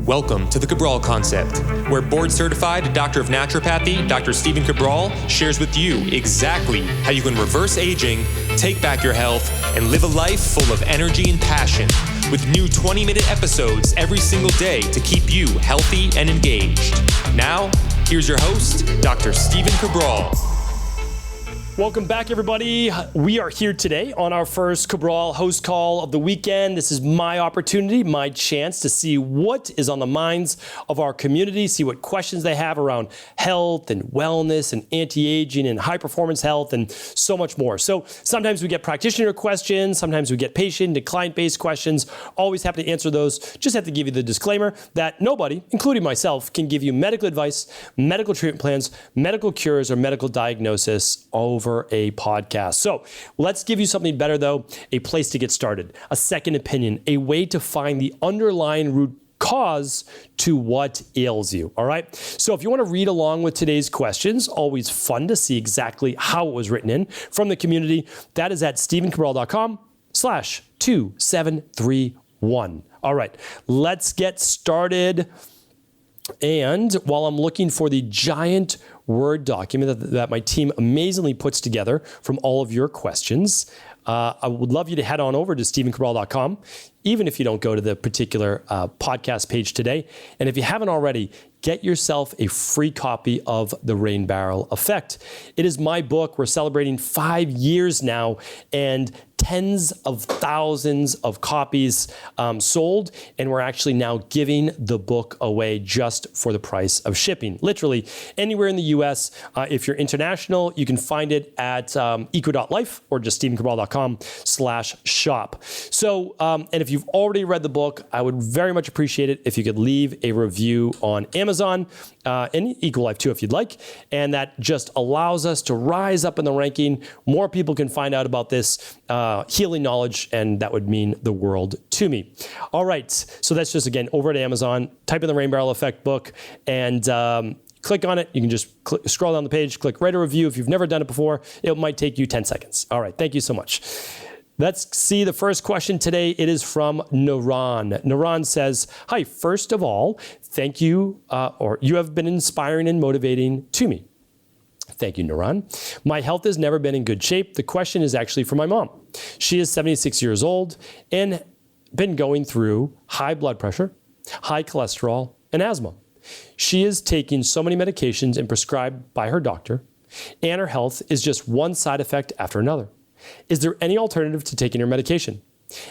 Welcome to the Cabral Concept, where board-certified Doctor of Naturopathy, Dr. Stephen Cabral, shares with you exactly how you can reverse aging, take back your health, and live a life full of energy and passion, with new 20-minute episodes every single day to keep you healthy and engaged. Now, here's your host, Dr. Stephen Cabral. Welcome back, everybody. We are here today on our first Cabral HouseCall of the weekend. This is my opportunity, my chance to see what is on the minds of our community, see what questions they have around health and wellness and anti-aging and high-performance health and so much more. So sometimes we get practitioner questions, sometimes we get patient and client-based questions. Always happy to answer those. Just have to give you the disclaimer that nobody, including myself, can give you medical advice, medical treatment plans, medical cures, or medical diagnosis over a podcast. So let's give you something better though, a place to get started, a second opinion, a way to find the underlying root cause to what ails you. All right. So if you want to read along with today's questions, always fun to see exactly how it was written in from the community. That is at stephencabral.com/2731. All right, let's get started. And while I'm looking for the giant Word document that my team amazingly puts together from all of your questions, I would love you to head on over to stephencabral.com, even if you don't go to the particular podcast page today. And if you haven't already, get yourself a free copy of The Rain Barrel Effect. It is my book. We're celebrating 5 years now, and tens of thousands of copies sold, and we're actually now giving the book away just for the price of shipping. Literally anywhere in the US. If you're international, you can find it at eco.life or just stephencabral.com/shop. So, and if you've already read the book, I would very much appreciate it if you could leave a review on Amazon and EcoLife too, if you'd like. And that just allows us to rise up in the ranking. More people can find out about this healing knowledge, and that would mean the world to me. All right, so that's just, again, over at Amazon, type in the Rain Barrel Effect book, and click on it. You can just scroll down the page, click write a review. If you've never done it before, it might take you 10 seconds. All right, thank you so much. Let's see the first question today. It is from Naran. Naran says, hi, first of all, thank you, or you have been inspiring and motivating to me. Thank you, Naran. My health has never been in good shape. The question is actually for my mom. She is 76 years old and been going through high blood pressure, high cholesterol, and asthma. She is taking so many medications and prescribed by her doctor, and her health is just one side effect after another. Is there any alternative to taking her medication?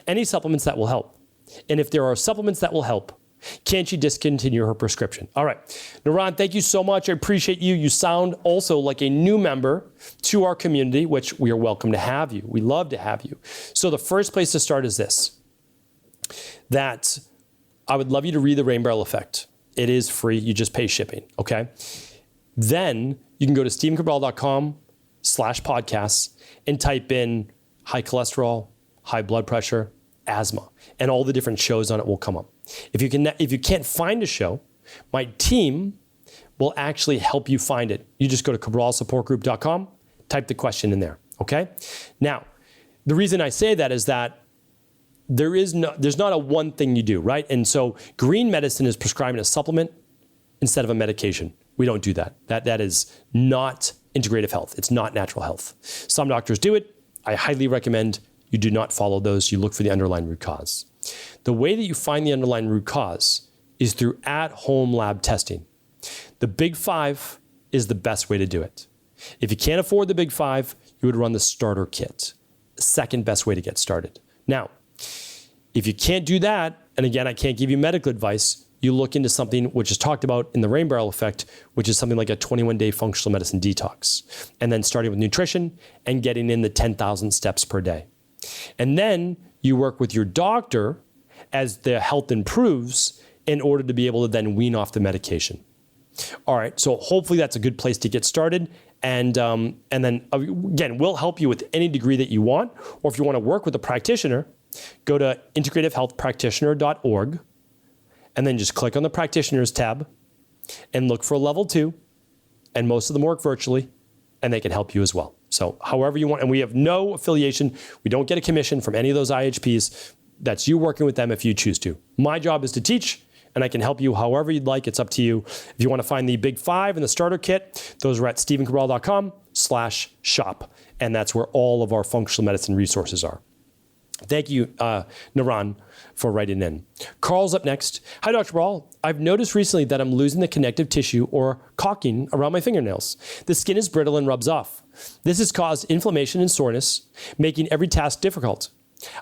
Any supplements that will help? And if there are supplements that will help, can't she discontinue her prescription? All right. Naran, thank you so much. I appreciate you. You sound also like a new member to our community, which we are welcome to have you. We love to have you. So the first place to start is this, that I would love you to read The Rain Barrel Effect. It is free. You just pay shipping, okay? Then you can go to stephencabral.com/podcasts and type in high cholesterol, high blood pressure, asthma, and all the different shows on it will come up. If you can't find a show, my team will actually help you find it. You just go to cabralsupportgroup.com, type the question in there, okay? Now, the reason I say that is that there's not a one thing you do, right? And so green medicine is prescribing a supplement instead of a medication. We don't do that. That is not integrative health. It's not natural health. Some doctors do it. I highly recommend you do not follow those. You look for the underlying root cause. The way that you find the underlying root cause is through at-home lab testing. The Big Five is the best way to do it. If you can't afford the Big Five, you would run the starter kit. The second best way to get started. Now, if you can't do that, and again, I can't give you medical advice, you look into something which is talked about in the Rain Barrel Effect, which is something like a 21-day functional medicine detox, and then starting with nutrition and getting in the 10,000 steps per day. And then you work with your doctor as the health improves in order to be able to then wean off the medication. All right, so hopefully that's a good place to get started. And then again, we'll help you with any degree that you want, or if you want to work with a practitioner, go to integrativehealthpractitioner.org and then just click on the practitioners tab and look for level 2. And most of them work virtually, and they can help you as well. So however you want, and we have no affiliation. We don't get a commission from any of those IHPs. That's you working with them if you choose to. My job is to teach, and I can help you however you'd like. It's up to you. If you want to find the Big Five and the starter kit, those are at stevencabral.com/shop. And that's where all of our functional medicine resources are. Thank you, Naran, for writing in. Carl's up next. Hi, Dr. Cabral. I've noticed recently that I'm losing the connective tissue or calking around my fingernails. The skin is brittle and rubs off. This has caused inflammation and soreness, making every task difficult.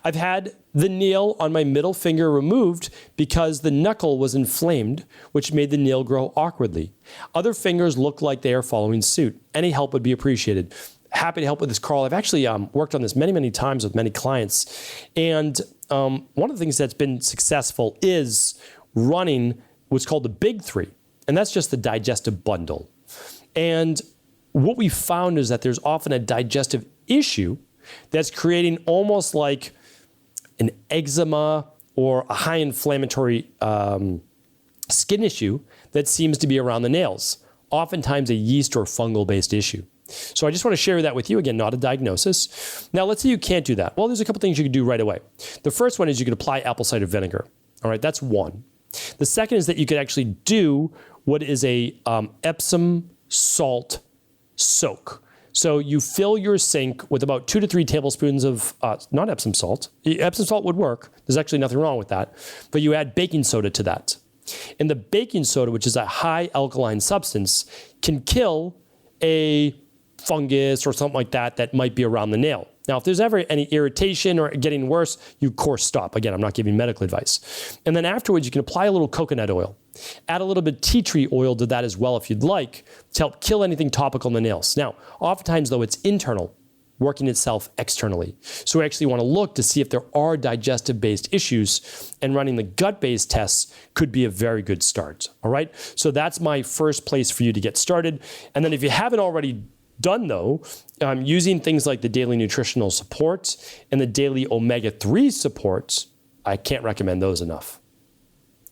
I've had the nail on my middle finger removed because the knuckle was inflamed, which made the nail grow awkwardly. Other fingers look like they are following suit. Any help would be appreciated. Happy to help with this, Carl. I've actually worked on this many, many times with many clients. And one of the things that's been successful is running what's called the big three. And that's just the digestive bundle. And what we found is that there's often a digestive issue that's creating almost like an eczema or a high inflammatory skin issue that seems to be around the nails, oftentimes a yeast or fungal-based issue. So I just want to share that with you. Again, not a diagnosis. Now, let's say you can't do that. Well, there's a couple things you can do right away. The first one is you can apply apple cider vinegar. All right, that's one. The second is that you could actually do what is a Epsom salt soak. So you fill your sink with about 2 to 3 tablespoons of, not Epsom salt. Epsom salt would work. There's actually nothing wrong with that. But you add baking soda to that. And the baking soda, which is a high alkaline substance, can kill a fungus or something like that that might be around the nail. Now, if there's ever any irritation or getting worse, you of course stop. Again, I'm not giving medical advice. And then afterwards, you can apply a little coconut oil. Add a little bit of tea tree oil to that as well if you'd like to help kill anything topical in the nails. Now, oftentimes though, it's internal, working itself externally. So we actually want to look to see if there are digestive-based issues, and running the gut-based tests could be a very good start. All right? So that's my first place for you to get started. And then if you haven't already done though, using things like the daily nutritional support and the daily omega-3 support, I can't recommend those enough.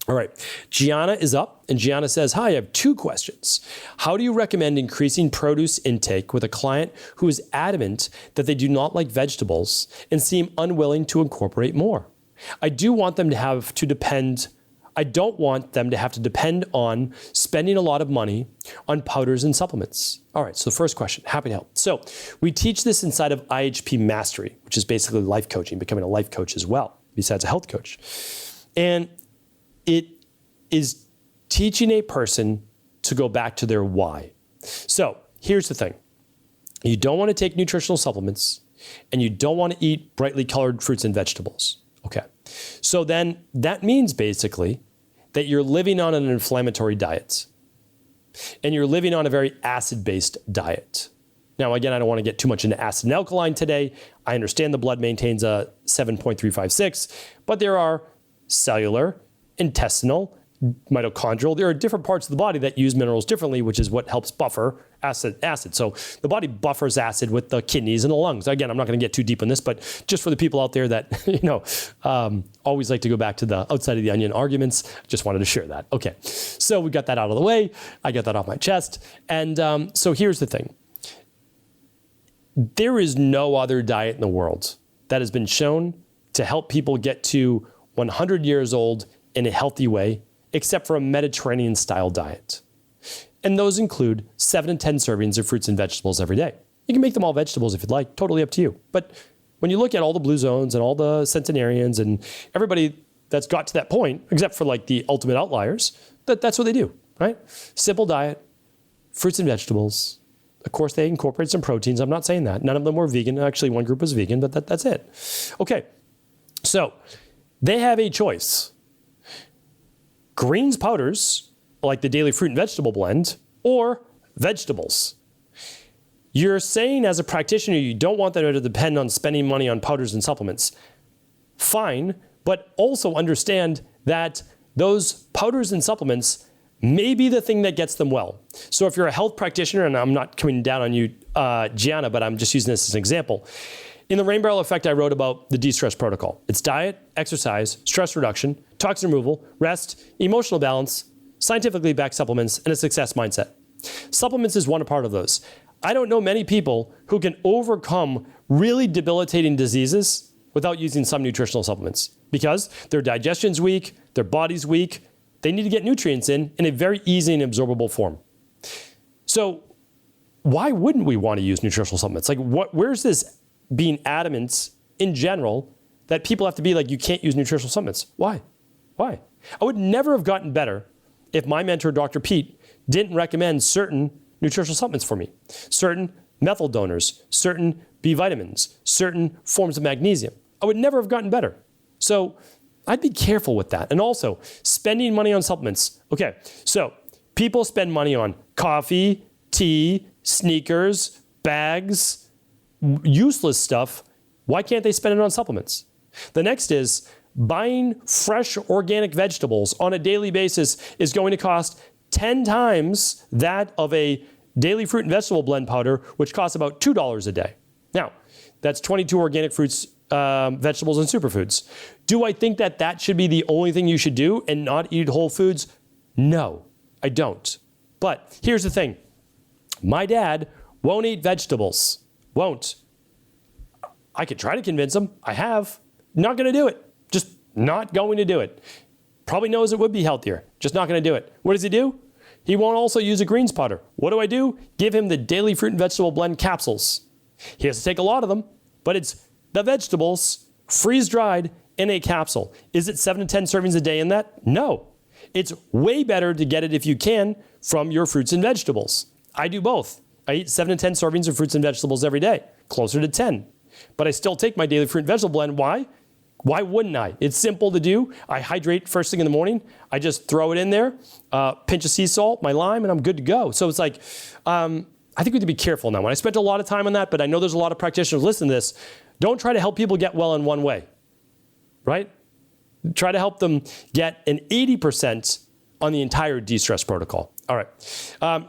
All right, Gianna is up, and Gianna says, hi, I have 2 questions. How do you recommend increasing produce intake with a client who is adamant that they do not like vegetables and seem unwilling to incorporate more? I don't want them to have to depend on spending a lot of money on powders and supplements. All right, so the first question, happy to help. So we teach this inside of IHP Mastery, which is basically life coaching, becoming a life coach as well, besides a health coach. And it is teaching a person to go back to their why. So here's the thing. You don't want to take nutritional supplements, and you don't want to eat brightly colored fruits and vegetables. Okay. So then that means basically that you're living on an inflammatory diet, and you're living on a very acid-based diet. Now, again, I don't want to get too much into acid and alkaline today. I understand the blood maintains a 7.356, but there are cellular, intestinal, mitochondrial. There are different parts of the body that use minerals differently, which is what helps buffer acid. So the body buffers acid with the kidneys and the lungs. Again, I'm not going to get too deep on this, but just for the people out there that, always like to go back to the outside of the onion arguments, just wanted to share that. Okay, so we got that out of the way. I got that off my chest. And so here's the thing. There is no other diet in the world that has been shown to help people get to 100 years old in a healthy way, except for a Mediterranean-style diet. And those include 7 to 10 servings of fruits and vegetables every day. You can make them all vegetables if you'd like, totally up to you. But when you look at all the blue zones and all the centenarians and everybody that's got to that point, except for like the ultimate outliers, that's what they do, right? Simple diet, fruits and vegetables. Of course, they incorporate some proteins. I'm not saying that. None of them were vegan. Actually, one group was vegan, but that's it. Okay, so they have a choice. Greens powders, like the daily fruit and vegetable blend, or vegetables. You're saying as a practitioner you don't want them to depend on spending money on powders and supplements. Fine, but also understand that those powders and supplements may be the thing that gets them well. So if you're a health practitioner, and I'm not coming down on you, Gianna, but I'm just using this as an example. In the Rain Barrel Effect, I wrote about the de-stress protocol. It's diet, exercise, stress reduction, toxin removal, rest, emotional balance, scientifically backed supplements, and a success mindset. Supplements is one part of those. I don't know many people who can overcome really debilitating diseases without using some nutritional supplements because their digestion's weak, their body's weak, They need to get nutrients in a very easy and absorbable form. So why wouldn't we want to use nutritional supplements? Like, where's this being adamant in general that people have to be like, you can't use nutritional supplements? Why? I would never have gotten better if my mentor, Dr. Pete, didn't recommend certain nutritional supplements for me. Certain methyl donors, certain B vitamins, certain forms of magnesium. I would never have gotten better. So I'd be careful with that. And also, spending money on supplements. Okay, so people spend money on coffee, tea, sneakers, bags, useless stuff. Why can't they spend it on supplements? The next is buying fresh organic vegetables on a daily basis is going to cost 10 times that of a daily fruit and vegetable blend powder, which costs about $2 a day. Now, that's 22 organic fruits, vegetables, and superfoods. Do I think that that should be the only thing you should do and not eat whole foods? No, I don't. But here's the thing. My dad won't eat vegetables. Won't. I could try to convince him. I have. Not going to do it. Just not going to do it. Probably knows it would be healthier. Just not going to do it. What does he do? He won't also use a greens powder. What do? Give him the daily fruit and vegetable blend capsules. He has to take a lot of them, but it's the vegetables freeze-dried in a capsule. Is it 7 to 10 servings a day in that? No. It's way better to get it, if you can, from your fruits and vegetables. I do both. I eat 7 to 10 servings of fruits and vegetables every day, closer to 10. But I still take my daily fruit and vegetable blend. Why? Why wouldn't I? It's simple to do. I hydrate first thing in the morning. I just throw it in there, pinch of sea salt, my lime, and I'm good to go. So it's like, I think we have to be careful now. When I spent a lot of time on that, but I know there's a lot of practitioners listening to this. Don't try to help people get well in one way, right? Try to help them get an 80% on the entire de-stress protocol. All right.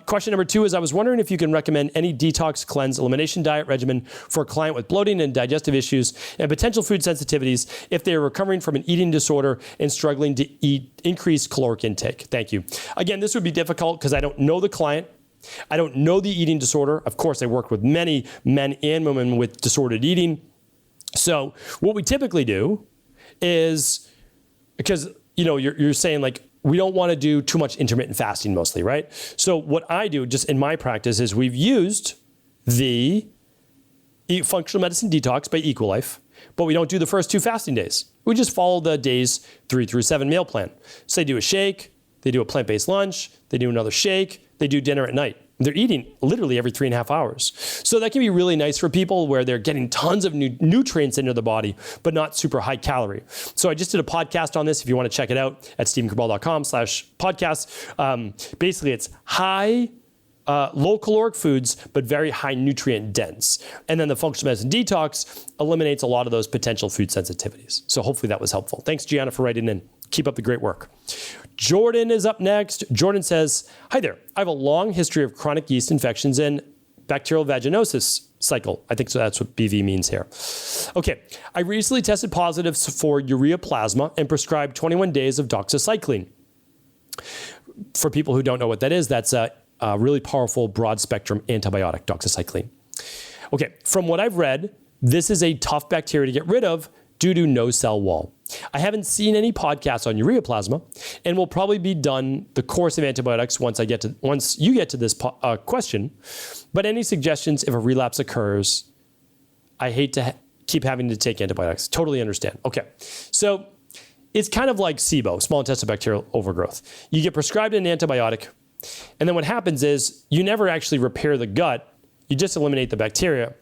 Question number 2 is, I was wondering if you can recommend any detox, cleanse, elimination diet regimen for a client with bloating and digestive issues and potential food sensitivities if they are recovering from an eating disorder and struggling to eat increased caloric intake. Thank you. Again, this would be difficult because I don't know the client. I don't know the eating disorder. Of course, I work with many men and women with disordered eating. So what we typically do is, because you're saying like, we don't want to do too much intermittent fasting mostly, right? So what I do just in my practice is we've used the functional medicine detox by Equilife, but we don't do the first 2 fasting days. We just follow the days 3 through 7 meal plan. So they do a shake, they do a plant-based lunch, they do another shake, they do dinner at night. They're eating literally every 3.5 hours. So that can be really nice for people where they're getting tons of nutrients into the body, but not super high calorie. So I just did a podcast on this if you want to check it out at stephencabral.com/podcast. Basically, it's low caloric foods, but very high nutrient dense. And then the functional medicine detox eliminates a lot of those potential food sensitivities. So hopefully that was helpful. Thanks, Gianna, for writing in. Keep up the great work. Jordan is up next. Jordan says, hi there. I have a long history of chronic yeast infections and bacterial vaginosis cycle. I think so. That's what BV means here. Okay. I recently tested positive for ureaplasma and prescribed 21 days of doxycycline. For people who don't know what that is, that's a really powerful broad spectrum antibiotic, doxycycline. Okay. From what I've read, this is a tough bacteria to get rid of due to no cell wall. I haven't seen any podcasts on ureaplasma, and will probably be done the course of antibiotics once you get to this question. But any suggestions if a relapse occurs? I hate to keep having to take antibiotics. Totally understand. Okay, so it's kind of like SIBO, small intestinal bacterial overgrowth. You get prescribed an antibiotic, and then what happens is you never actually repair the gut. You just eliminate the bacteria.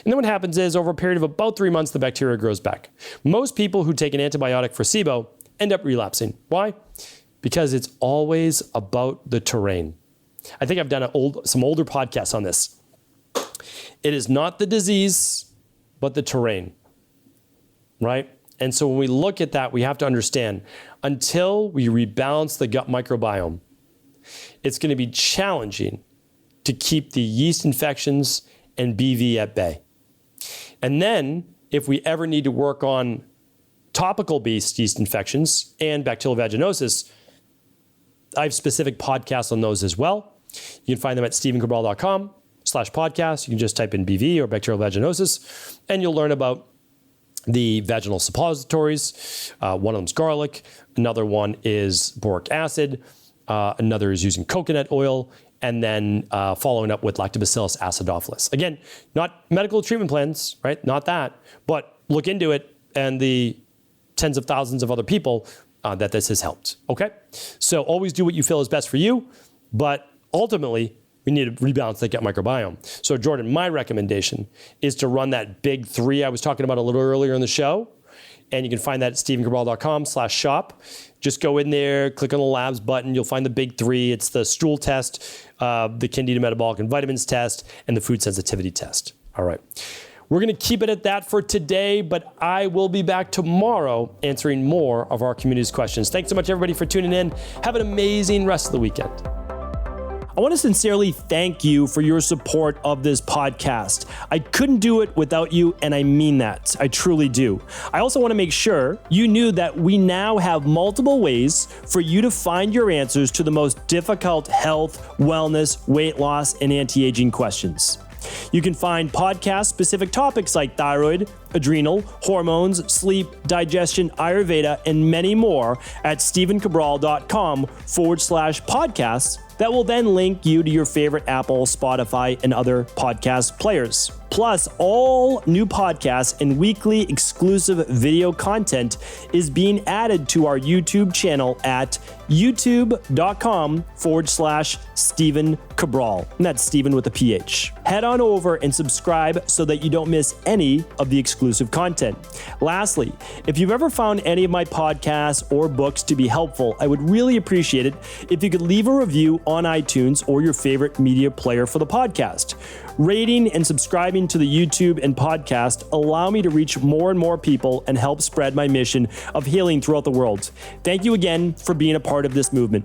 And then what happens is over a period of about 3 months, the bacteria grows back. Most people who take an antibiotic for SIBO end up relapsing. Why? Because it's always about the terrain. I think I've done some older podcasts on this. It is not the disease, but the terrain, right? And so when we look at that, we have to understand, until we rebalance the gut microbiome, it's going to be challenging to keep the yeast infections and BV at bay. And then if we ever need to work on topical-based yeast infections and bacterial vaginosis, I have specific podcasts on those as well. You can find them at stephencabral.com/podcast. You can just type in BV or bacterial vaginosis, and you'll learn about the vaginal suppositories. One of them's garlic. Another one is boric acid. Another is using coconut oil. And then following up with lactobacillus acidophilus. Again, not medical treatment plans, right? Not that. But look into it and the tens of thousands of other people that this has helped, okay? So always do what you feel is best for you, but ultimately, we need to rebalance the gut microbiome. So Jordan, my recommendation is to run that big 3 I was talking about a little earlier in the show, and you can find that at stevencabral.com/shop. Just go in there, click on the labs button, you'll find the big 3. It's the stool test, the Candida metabolic and vitamins test, and the food sensitivity test. All right. We're going to keep it at that for today, but I will be back tomorrow answering more of our community's questions. Thanks so much, everybody, for tuning in. Have an amazing rest of the weekend. I want to sincerely thank you for your support of this podcast. I couldn't do it without you, and I mean that. I truly do. I also want to make sure you knew that we now have multiple ways for you to find your answers to the most difficult health, wellness, weight loss, and anti-aging questions. You can find podcast-specific topics like thyroid, adrenal, hormones, sleep, digestion, Ayurveda, and many more at stevencabral.com/podcasts that will then link you to your favorite Apple, Spotify, and other podcast players. Plus, all new podcasts and weekly exclusive video content is being added to our YouTube channel at youtube.com/Stephen Cabral. And that's Stephen with a PH. Head on over and subscribe so that you don't miss any of the exclusive content. Lastly, if you've ever found any of my podcasts or books to be helpful, I would really appreciate it if you could leave a review on iTunes or your favorite media player for the podcast. Rating and subscribing to the YouTube and podcast allow me to reach more and more people and help spread my mission of healing throughout the world. Thank you again for being a part of this movement.